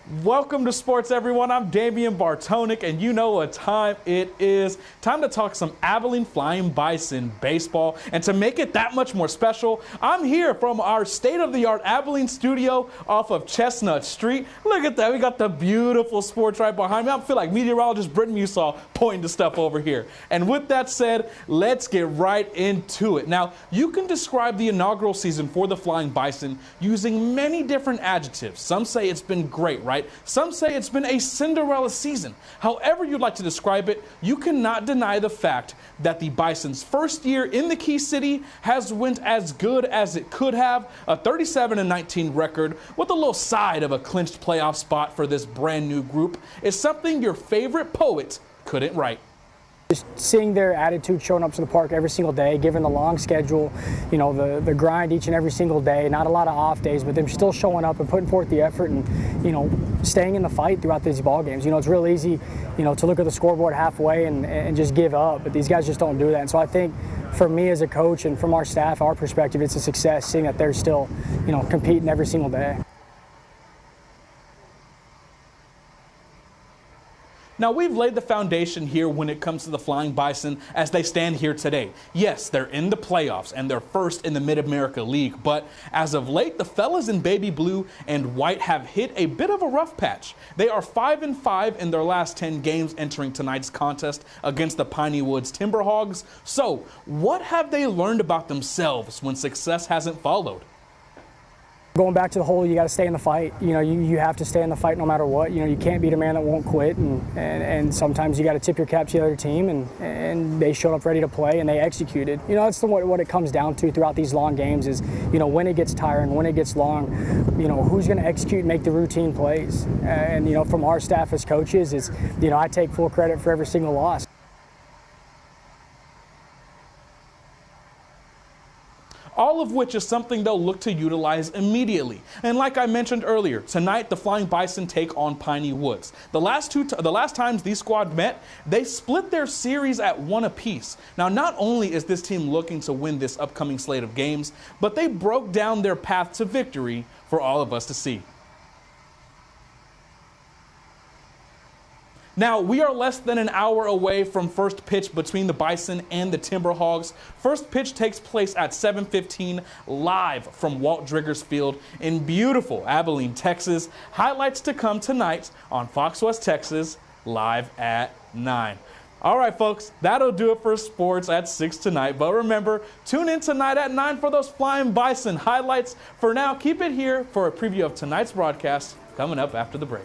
Welcome to sports, everyone. I'm Damian Bartonic, and you know what time it is. Time to talk some Abilene Flying Bison baseball. And to make it that much more special, I'm here from our state-of-the-art Abilene studio off of Chestnut Street. Look at that. We got the beautiful sports right behind me. I feel like meteorologist Britton Musaw pointing to stuff over here. And with that said, let's get right into it. Now, you can describe the inaugural season for the Flying Bison using many different adjectives. Some say it's been great, right? Some say it's been a Cinderella season. However you'd like to describe it, you cannot deny the fact that the Bison's first year in the Key City has went as good as it could have, a 37-19 record with a little side of a clinched playoff spot for this brand new group is something your favorite poet couldn't write. Just seeing their attitude showing up to the park every single day, given the long schedule, you know, the grind each and every single day, not a lot of off days, but them still showing up and putting forth the effort and, you know, staying in the fight throughout these ball games. You know, it's real easy, you know, to look at the scoreboard halfway and just give up, but these guys just don't do that. And so I think for me as a coach and from our staff, our perspective, it's a success seeing that they're still, you know, competing every single day. Now, we've laid the foundation here when it comes to the Flying Bison as they stand here today. Yes, they're in the playoffs and they're first in the Mid-America League, but as of late, the fellas in baby blue and white have hit a bit of a rough patch. They are 5-5 in their last 10 games entering tonight's contest against the Piney Woods Timberhogs. So, what have they learned about themselves when success hasn't followed? Going back to the whole, you got to stay in the fight. You know, you have to stay in the fight no matter what. You know, you can't beat a man that won't quit, and sometimes you got to tip your cap to the other team, and they showed up ready to play and they executed. You know, that's what it comes down to throughout these long games is, you know, when it gets tiring, when it gets long, you know, who's going to execute and make the routine plays. And you know, from our staff as coaches, is, you know, I take full credit for every single loss. All of which is something they'll look to utilize immediately. And like I mentioned earlier, tonight the Flying Bison take on Piney Woods. The last times these squad met, they split their series at 1 apiece. Now, not only is this team looking to win this upcoming slate of games, but they broke down their path to victory for all of us to see. Now, we are less than an hour away from first pitch between the Bison and the Timberhogs. First pitch takes place at 7:15 live from Walt Driggers Field in beautiful Abilene, Texas. Highlights to come tonight on Fox West Texas, live at 9. All right, folks, that'll do it for sports at 6 tonight. But remember, tune in tonight at 9 for those Flying Bison highlights. For now, keep it here for a preview of tonight's broadcast coming up after the break.